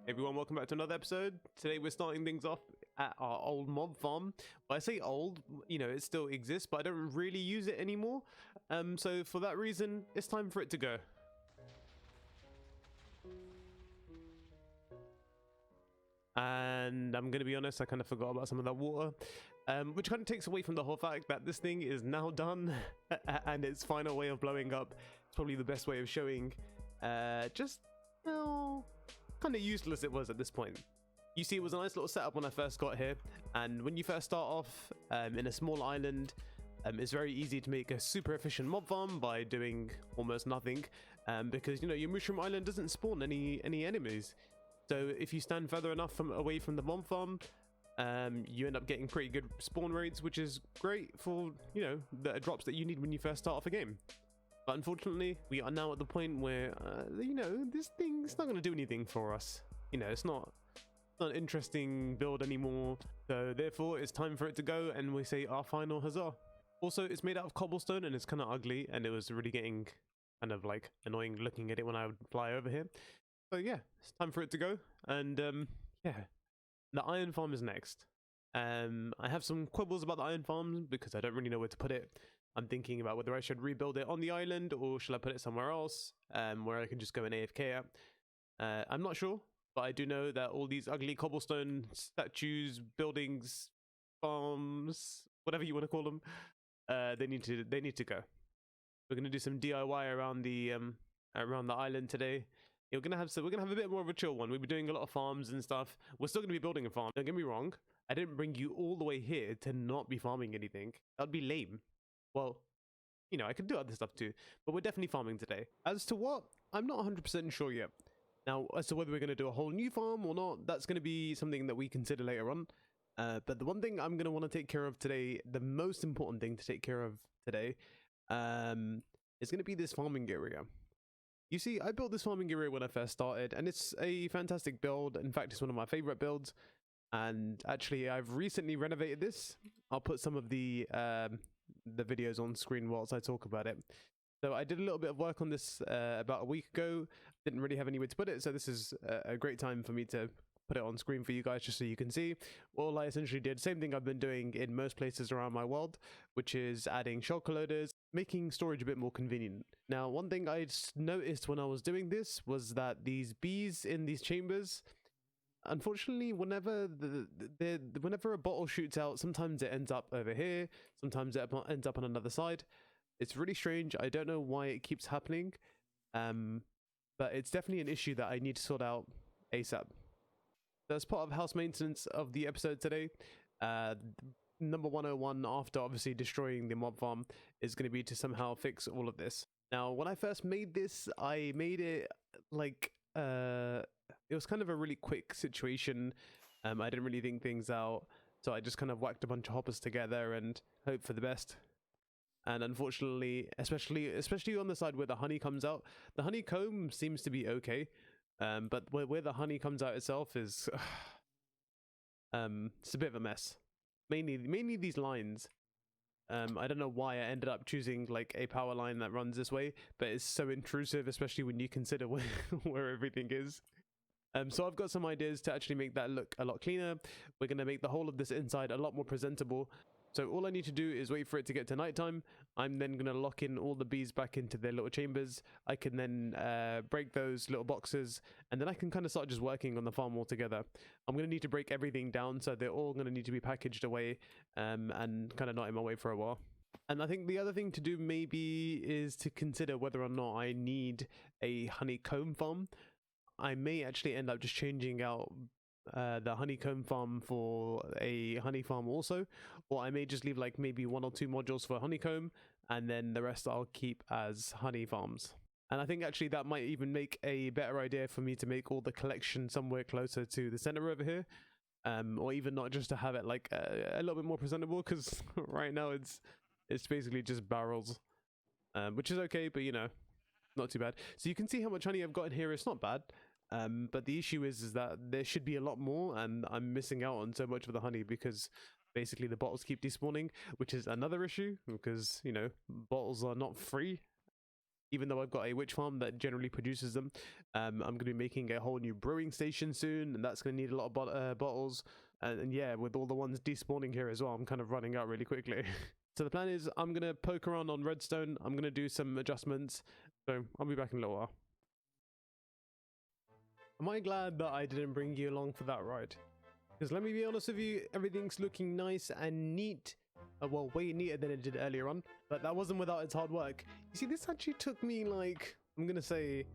Everyone, welcome back to another episode. Today we're starting things off at our old mob farm. Well, I say old, you know, it still exists, but I don't really use it anymore. So for that reason, it's time for it to go. And I'm going to be honest, I kind of forgot about some of that water, which kind of takes away from the whole fact that this thing is now done and its final way of blowing up. It's probably the best way of showing just how kind of useless it was at this point. You see, it was a nice little setup when I first got here, and when you first start off in a small island, it's very easy to make a super efficient mob farm by doing almost nothing, because you know your mushroom island doesn't spawn any enemies. So if you stand further enough away from the mob farm, you end up getting pretty good spawn rates, which is great for, you know, the drops that you need when you first start off a game. But unfortunately, we are now at the point where, you know, this thing's not going to do anything for us. You know, it's not an interesting build anymore. So therefore, it's time for it to go, and we say our final huzzah. Also, it's made out of cobblestone, and it's kind of ugly, and it was really getting kind of like annoying looking at it when I would fly over here. So yeah, it's time for it to go, and yeah, the iron farm is next. I have some quibbles about the iron farm because I don't really know where to put it. I'm thinking about whether I should rebuild it on the island or should I put it somewhere else, where I can just go and AFK at. I'm not sure, but I do know that all these ugly cobblestone statues, buildings, farms, whatever you want to call them, they need to go. We're gonna do some DIY around the island today. We're gonna have a bit more of a chill one. We'll be doing a lot of farms and stuff. We're still gonna be building a farm. Don't get me wrong. I didn't bring you all the way here to not be farming anything. That'd be lame. Well, you know, I could do other stuff too, but we're definitely farming today. As to what, I'm not 100% sure yet. Now, as to whether we're going to do a whole new farm or not, that's going to be something that we consider later on. But the one thing I'm going to want to take care of today, the most important thing to take care of today, is going to be this farming area. You see, I built this farming area when I first started, and it's a fantastic build. In fact, it's one of my favorite builds. And actually, I've recently renovated this. I'll put some of the videos on screen whilst I talk about it. So I did a little bit of work on this about a week ago. Didn't really have anywhere to put it, so this is a great time for me to put it on screen for you guys just so you can see. All I essentially did, same thing I've been doing in most places around my world, which is adding shulker loaders, making storage a bit more convenient. Now, one thing I noticed when I was doing this was that these bees in these chambers, unfortunately, whenever whenever a bottle shoots out, sometimes it ends up over here, sometimes it ends up on another side. It's really strange. I don't know why it keeps happening, but it's definitely an issue that I need to sort out ASAP. That's part of house maintenance of the episode today. Number 101, after obviously destroying the mob farm, is going to be to somehow fix all of this. Now, when I first made this, I made it like it was kind of a really quick situation. I didn't really think things out, so I just kind of whacked a bunch of hoppers together and hope for the best. And unfortunately, especially on the side where the honey comes out, the honeycomb seems to be okay, but where the honey comes out itself is it's a bit of a mess. Mainly these lines. I don't know why I ended up choosing like a power line that runs this way, but it's so intrusive, especially when you consider where everything is. So I've got some ideas to actually make that look a lot cleaner. We're going to make the whole of this inside a lot more presentable. So all I need to do is wait for it to get to nighttime. I'm then going to lock in all the bees back into their little chambers. I can then break those little boxes, and then I can kind of start just working on the farm altogether. I'm going to need to break everything down, so they're all going to need to be packaged away and kind of not in my way for a while. And I think the other thing to do maybe is to consider whether or not I need a honeycomb farm. I may actually end up just changing out the honeycomb farm for a honey farm also, or I may just leave like maybe 1 or 2 modules for honeycomb, and then the rest I'll keep as honey farms. And I think actually that might even make a better idea for me to make all the collection somewhere closer to the center over here, or even not, just to have it like a little bit more presentable, because right now it's basically just barrels, which is okay, but you know, not too bad. So you can see how much honey I've got in here. It's not bad. But the issue is that there should be a lot more, and I'm missing out on so much of the honey because basically the bottles keep despawning, which is another issue because, you know, bottles are not free. even though I've got a witch farm that generally produces them. I'm going to be making a whole new brewing station soon, and that's going to need a lot of bottles. And yeah, with all the ones despawning here as well, I'm kind of running out really quickly. So the plan is I'm going to poke around on Redstone. I'm going to do some adjustments. So I'll be back in a little while. Am I glad that I didn't bring you along for that ride? Because let me be honest with you, everything's looking nice and neat. Well, way neater than it did earlier on. But that wasn't without its hard work. You see, this actually took me like, I'm going to say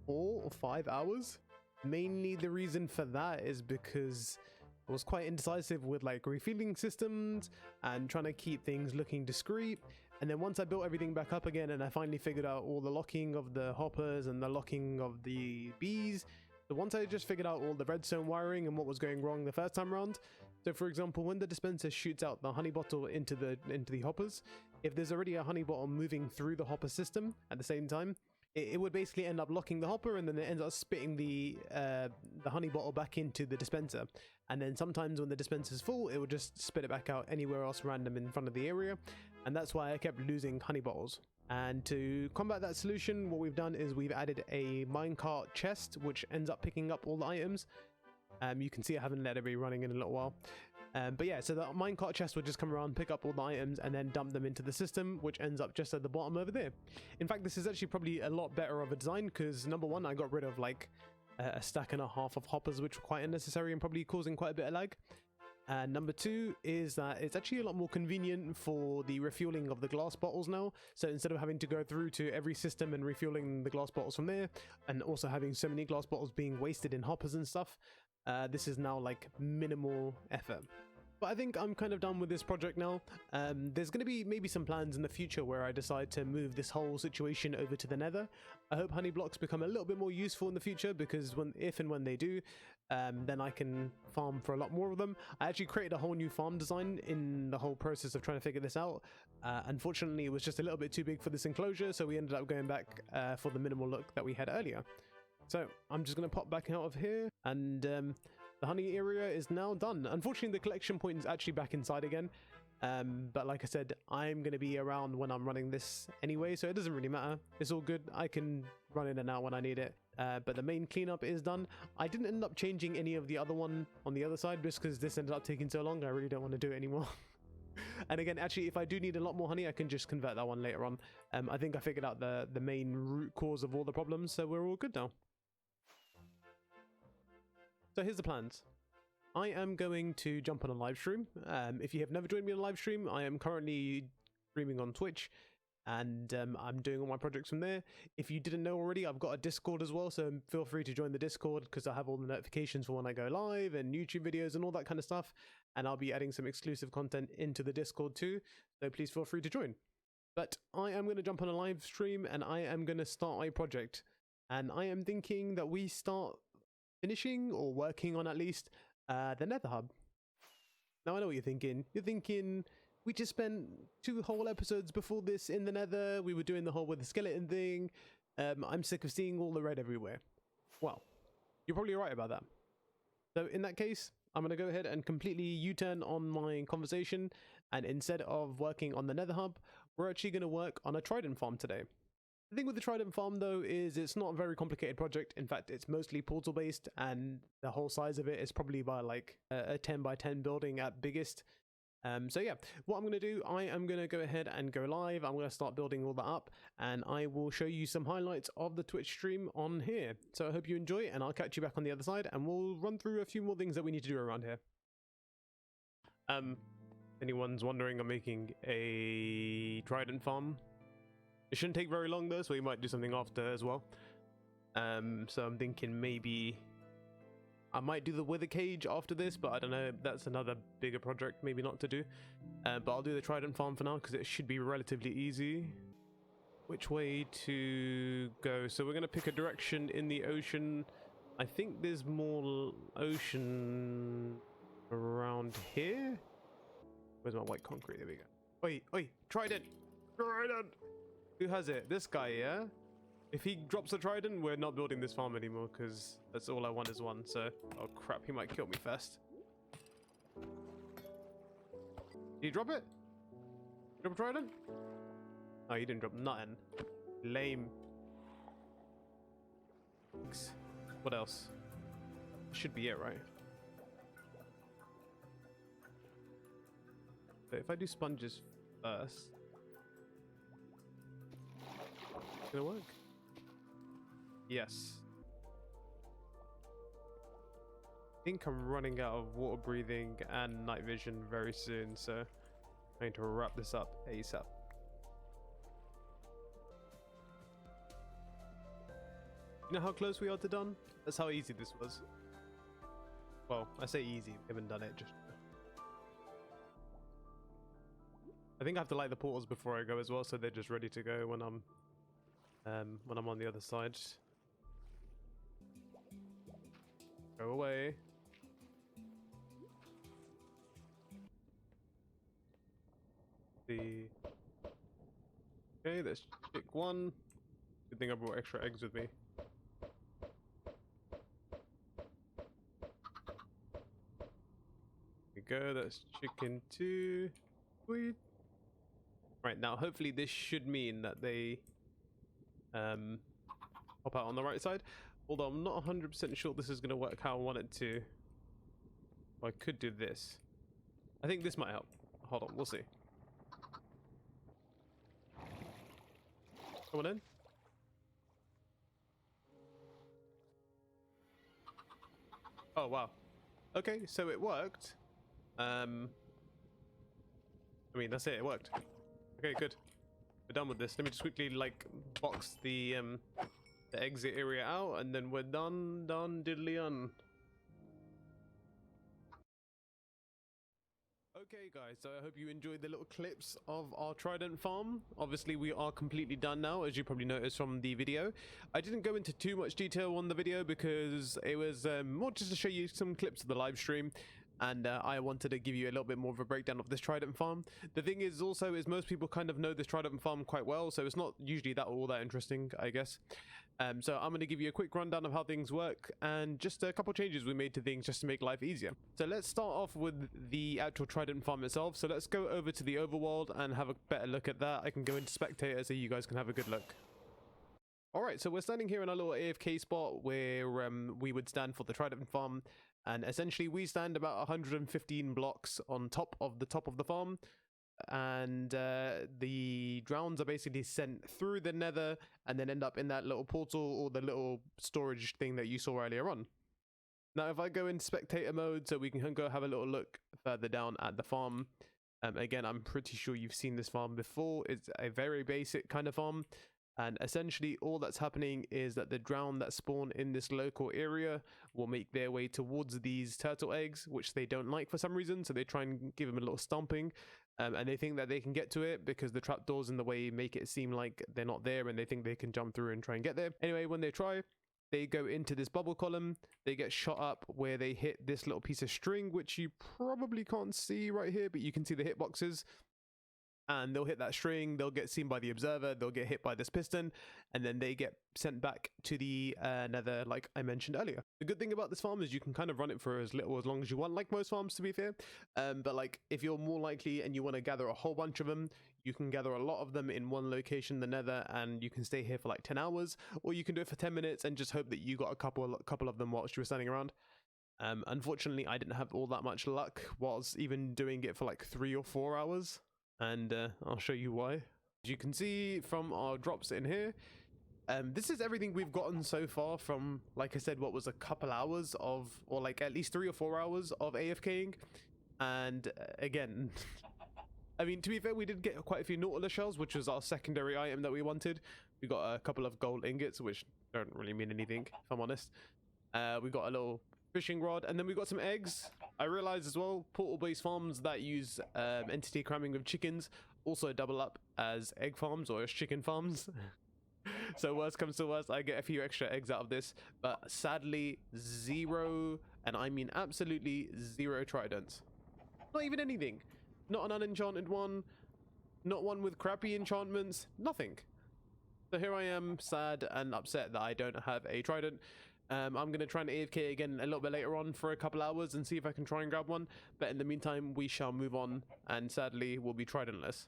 4 or 5 hours. Mainly the reason for that is because I was quite indecisive with like refueling systems and trying to keep things looking discreet. And then once I built everything back up again and I finally figured out all the locking of the hoppers and the locking of the bees, so once I just figured out all the redstone wiring and what was going wrong the first time around, so for example, when the dispenser shoots out the honey bottle into the hoppers, if there's already a honey bottle moving through the hopper system at the same time, it would basically end up locking the hopper, and then it ends up spitting the honey bottle back into the dispenser. And then sometimes when the dispenser's full, it would just spit it back out anywhere else random in front of the area, and that's why I kept losing honey bottles. And to combat that solution, what we've done is we've added a minecart chest which ends up picking up all the items. You can see I haven't let it be running in a little while. But yeah, so the minecart chest would just come around, pick up all the items, and then dump them into the system, which ends up just at the bottom over there. In fact, this is actually probably a lot better of a design because, number one, I got rid of like a stack and a half of hoppers, which were quite unnecessary and probably causing quite a bit of lag. And number two is that it's actually a lot more convenient for the refueling of the glass bottles now. So instead of having to go through to every system and refueling the glass bottles from there, and also having so many glass bottles being wasted in hoppers and stuff, this is now like minimal effort. But I think I'm kind of done with this project now. There's going to be maybe some plans in the future where I decide to move this whole situation over to the Nether. I hope honey blocks become a little bit more useful in the future, because if and when they do, then I can farm for a lot more of them. I actually created a whole new farm design in the whole process of trying to figure this out. Unfortunately, it was just a little bit too big for this enclosure, so we ended up going back for the minimal look that we had earlier. So I'm just going to pop back out of here, and the honey area is now done. Unfortunately, the collection point is actually back inside again. But like I said, I'm going to be around when I'm running this anyway, so it doesn't really matter. It's all good. I can run in and out when I need it. But the main cleanup is done. I didn't end up changing any of the other one on the other side just because this ended up taking so long. I really don't want to do it anymore. And again, actually, if I do need a lot more honey, I can just convert that one later on. I think I figured out the main root cause of all the problems, so we're all good now. So here's the plans. I am going to jump on a live stream. If you have never joined me on a live stream, I am currently streaming on Twitch, and I'm doing all my projects from there. If you didn't know already, I've got a Discord as well, so feel free to join the Discord because I have all the notifications for when I go live and YouTube videos and all that kind of stuff. And I'll be adding some exclusive content into the Discord too, so please feel free to join. But I am going to jump on a live stream and I am going to start a project. And I am thinking that we start finishing or working on at least the Nether Hub. Now I know what you're thinking. You're thinking we just spent 2 whole episodes before this in the Nether. We were doing the whole with the skeleton thing. I'm sick of seeing all the red everywhere. Well, you're probably right about that. So in that case, I'm going to go ahead and completely U-turn on my conversation, and instead of working on the Nether Hub, we're actually going to work on a Trident Farm today. The thing with the Trident Farm though is it's not a very complicated project. In fact, it's mostly portal based, and the whole size of it is probably by like a 10 by 10 building at biggest. So yeah, what I'm going to do, I am going to go ahead and go live. I'm going to start building all that up, and I will show you some highlights of the Twitch stream on here. So I hope you enjoy, and I'll catch you back on the other side, and we'll run through a few more things that we need to do around here. Anyone's wondering, I'm making a Trident Farm. It shouldn't take very long though, so we might do something after as well. So I'm thinking maybe I might do the wither cage after this, but I don't know, that's another bigger project, maybe not to do. But I'll do the Trident Farm for now because it should be relatively easy. Which way to go? So we're going to pick a direction in the ocean. I think there's more ocean around here. Where's my white concrete? There we go. Oi, oi, Trident! Trident! Who has it? This guy, yeah? If he drops a trident, we're not building this farm anymore because that's all I want is one. So, oh crap, he might kill me first. Did you drop it? Drop a trident? Oh, you didn't drop nothing. Lame. What else? Should be it, right? So if I do sponges first, it's gonna work. Yes. I think I'm running out of water breathing and night vision very soon, so I'm going to wrap this up ASAP. You know how close we are to done? That's how easy this was. Well, I say easy, we haven't done it just. I think I have to light the portals before I go as well, so they're just ready to go when I'm on the other side. Go away. Okay, let's pick one. Good thing I brought extra eggs with me. There we go, that's chicken 2. Sweet. Right, now hopefully this should mean that they pop out on the right side. Although I'm not 100% sure this is going to work how I want it to. I could do this. I think this might help. Hold on, we'll see. Come on in. Oh wow. Okay, so it worked. I mean, that's it. It worked. Okay, good. We're done with this. Let me just quickly like box the exit area out, and then we're done. Done diddly done. Okay guys, so I hope you enjoyed the little clips of our Trident farm. Obviously we are completely done now, as you probably noticed from the video. I didn't go into too much detail on the video because it was more just to show you some clips of the live stream, and I wanted to give you a little bit more of a breakdown of this Trident farm. The thing is also is most people kind of know this Trident farm quite well, so it's not usually all that interesting, I guess. So I'm going to give you a quick rundown of how things work and just a couple changes we made to things just to make life easier. So let's start off with the actual Trident farm itself. So let's go over to the overworld and have a better look at that. I can go into spectator so you guys can have a good look. Alright, so we're standing here in a little AFK spot where we would stand for the Trident farm, and essentially we stand about 115 blocks on top of the farm, and the drowns are basically sent through the nether and then end up in that little portal or the little storage thing that you saw earlier on. Now if I go in spectator mode so we can go have a little look further down at the farm, again I'm pretty sure you've seen this farm before. It's a very basic kind of farm, and essentially all that's happening is that the drown that spawn in this local area will make their way towards these turtle eggs, which they don't like for some reason, so they try and give them a little stomping. And they think that they can get to it because the trapdoors in the way make it seem like they're not there, and they think they can jump through and try and get there. Anyway, when they try, they go into this bubble column, they get shot up where they hit this little piece of string, which you probably can't see right here, but you can see the hitboxes. And they'll hit that string, they'll get seen by the observer, they'll get hit by this piston, and then they get sent back to the nether like I mentioned earlier. The good thing about this farm is you can kind of run it for as little or as long as you want, like most farms to be fair. But like if you're more likely and you want to gather a whole bunch of them, you can gather a lot of them in one location, the nether, and you can stay here for like 10 hours, or you can do it for 10 minutes and just hope that you got a couple of them whilst you were standing around. Unfortunately, I didn't have all that much luck whilst even doing it for like 3 or 4 hours. And I'll show you why. As you can see from our drops in here, this is everything we've gotten so far from, like I said, what was a couple hours of, or like at least 3 or 4 hours of AFKing. And again, I mean, to be fair, we did get quite a few Nautilus shells, which was our secondary item that we wanted. We got a couple of gold ingots, which don't really mean anything, if I'm honest. We got a little fishing rod, and then we got some eggs. I realized as well, portal-based farms that use entity cramming with chickens also double up as egg farms or as chicken farms. So worst comes to worst, I get a few extra eggs out of this, but sadly zero, and I mean absolutely zero tridents. Not even anything. Not an unenchanted one, not one with crappy enchantments, nothing. So here I am, sad and upset that I don't have a trident. I'm going to try and AFK again a little bit later on for a couple hours and see if I can try and grab one. But in the meantime, we shall move on, and sadly, we'll be tridentless.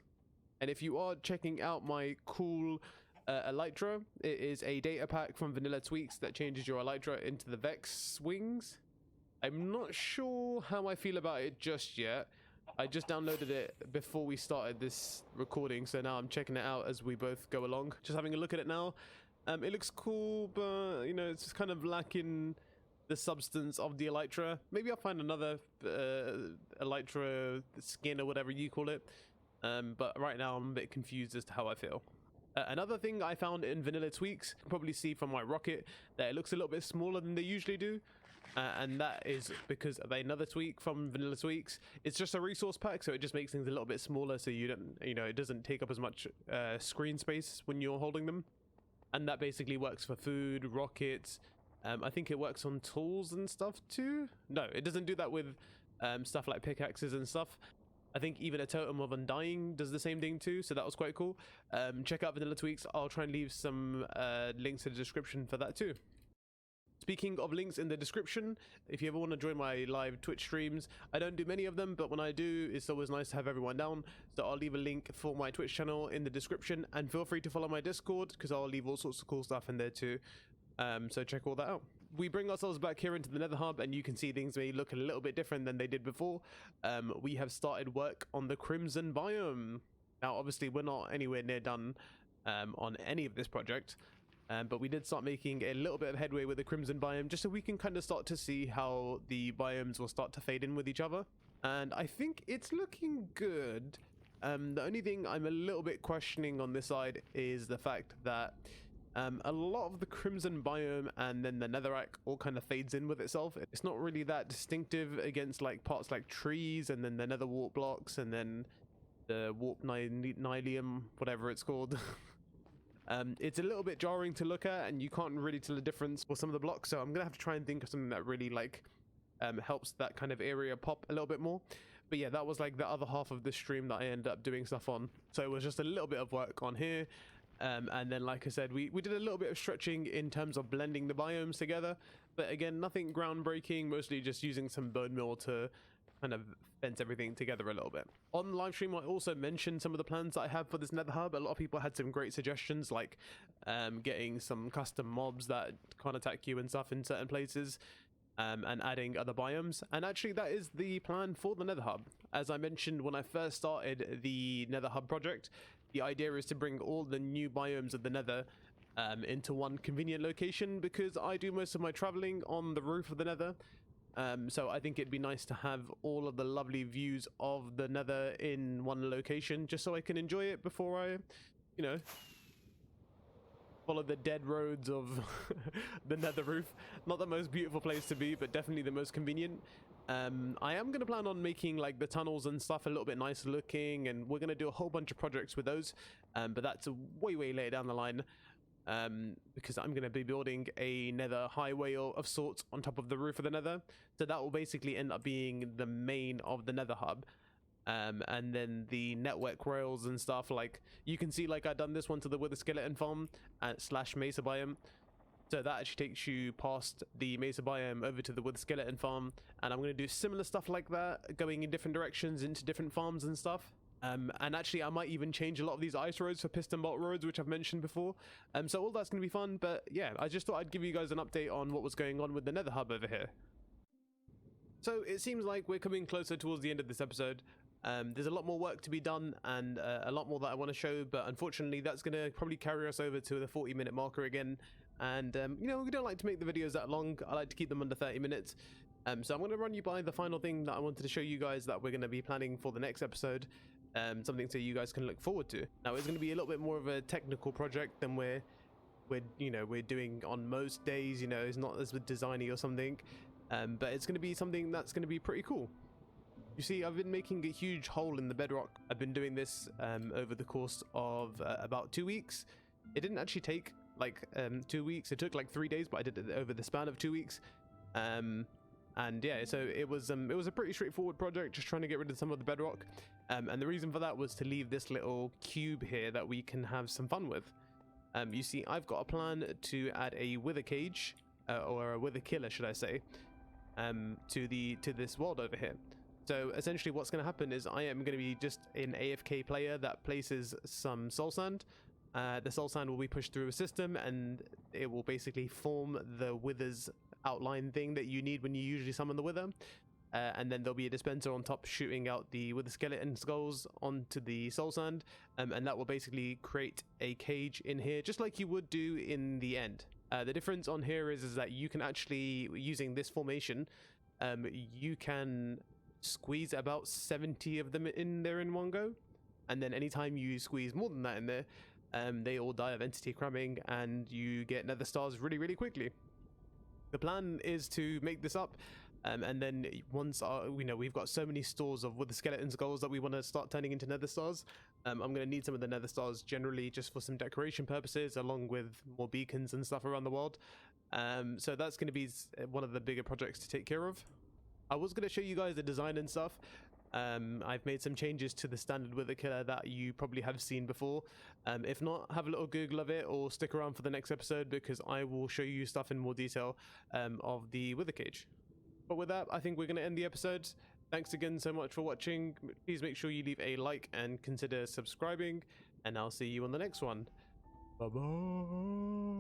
And if you are checking out my cool Elytra. It is a data pack from Vanilla Tweaks that changes your Elytra into the Vex wings. I'm not sure how I feel about it just yet. I just downloaded it before we started this recording, so now I'm checking it out as we both go along. Just having a look at it now. It looks cool, but you know, it's kind of lacking the substance of the Elytra. Maybe I'll find another Elytra skin or whatever you call it. But right now I'm a bit confused as to how I feel. Another thing I found in Vanilla Tweaks, you can probably see from my rocket that it looks a little bit smaller than they usually do. And that is because of another tweak from Vanilla Tweaks. It's just a resource pack, so it just makes things a little bit smaller, so you don't, you know, it doesn't take up as much screen space when you're holding them. And that basically works for food, rockets. I think it works on tools and stuff too. No, it doesn't do that with stuff like pickaxes and stuff. I think even a totem of undying does the same thing too, so that was quite cool. Check out Vanilla Tweaks. I'll try and leave some links in the description for that too. Speaking of links in the description, if you ever want to join my live Twitch streams, I don't do many of them, but when I do, it's always nice to have everyone down. So I'll leave a link for my Twitch channel in the description, and feel free to follow my Discord because I'll leave all sorts of cool stuff in there too. So check all that out. We bring ourselves back here into the Nether Hub, and you can see things may look a little bit different than they did before. We have started work on the Crimson biome. Now, obviously, we're not anywhere near done on any of this project. But we did start making a little bit of headway with the Crimson biome, just so we can kind of start to see how the biomes will start to fade in with each other. And I think it's looking good. The only thing I'm a little bit questioning on this side is the fact that a lot of the Crimson biome and then the Netherrack all kind of fades in with itself. It's not really that distinctive against like parts like trees and then the Nether warp blocks and then the warp nylium, whatever it's called. It's a little bit jarring to look at, and you can't really tell the difference for some of the blocks, so I'm gonna have to try and think of something that really like helps that kind of area pop a little bit more. But yeah, that was like the other half of the stream that I ended up doing stuff on, so it was just a little bit of work on here. And then, like I said, we did a little bit of stretching in terms of blending the biomes together, but again, nothing groundbreaking, mostly just using some bone meal to kind of fence everything together a little bit. On the live stream, I also mentioned some of the plans that I have for this Nether Hub. A lot of people had some great suggestions, like getting some custom mobs that can't attack you and stuff in certain places, and adding other biomes. And actually, that is the plan for the Nether Hub. As I mentioned when I first started the Nether Hub project, the idea is to bring all the new biomes of the Nether into one convenient location, because I do most of my traveling on the roof of the Nether. So I think it'd be nice to have all of the lovely views of the Nether in one location, just so I can enjoy it before I, you know, follow the dead roads of the Nether roof. Not the most beautiful place to be, but definitely the most convenient. I am going to plan on making like the tunnels and stuff a little bit nicer looking, and we're going to do a whole bunch of projects with those, but that's way later down the line. Because I'm going to be building a Nether highway of sorts on top of the roof of the Nether, so that will basically end up being the main of the Nether Hub. And then the network rails and stuff, like you can see, like I've done this one to the Wither Skeleton Farm / Mesa biome, so that actually takes you past the Mesa biome over to the Wither Skeleton Farm, and I'm going to do similar stuff like that, going in different directions into different farms and stuff. And actually, I might even change a lot of these ice roads for piston bolt roads, which I've mentioned before. So all that's going to be fun. But yeah, I just thought I'd give you guys an update on what was going on with the Nether Hub over here. So it seems like we're coming closer towards the end of this episode. There's a lot more work to be done, and a lot more that I want to show. But unfortunately, that's going to probably carry us over to the 40-minute marker again. And you know, we don't like to make the videos that long. I like to keep them under 30 minutes. So I'm going to run you by the final thing that I wanted to show you guys that we're going to be planning for the next episode. Something so you guys can look forward to. Now, it's going to be a little bit more of a technical project than we're doing on most days. You know, it's not as designy or something, but it's going to be something that's going to be pretty cool. You see, I've been making a huge hole in the bedrock. I've been doing this over the course of about 2 weeks. It didn't actually take like 2 weeks. It took like 3 days, but I did it over the span of 2 weeks. And yeah, so it was a pretty straightforward project, just trying to get rid of some of the bedrock. And the reason for that was to leave this little cube here that we can have some fun with. You see, I've got a plan to add a wither cage, or a wither killer, should I say, to this world over here. So essentially what's going to happen is I am going to be just an AFK player that places some soul sand the soul sand will be pushed through a system, and it will basically form the withers outline thing that you need when you usually summon the wither. And then there'll be a dispenser on top shooting out the wither skeleton skulls onto the soul sand, and that will basically create a cage in here, just like you would do in the end. The difference on here is that you can actually, using this formation, you can squeeze about 70 of them in there in one go, and then anytime you squeeze more than that in there, they all die of entity cramming, and you get nether stars really quickly. The plan is to make this up, and then once we've got so many stores of wither skeleton skulls that we want to start turning into nether stars. I'm going to need some of the nether stars generally just for some decoration purposes, along with more beacons and stuff around the world. So that's going to be one of the bigger projects to take care of. I was going to show you guys the design and stuff. I've made some changes to the standard wither killer that you probably have seen before. If not, have a little Google of it or stick around for the next episode, because I will show you stuff in more detail of the wither cage. But with that, I think we're going to end the episode. Thanks again so much for watching. Please make sure you leave a like and consider subscribing, and I'll see you on the next one. Bye bye.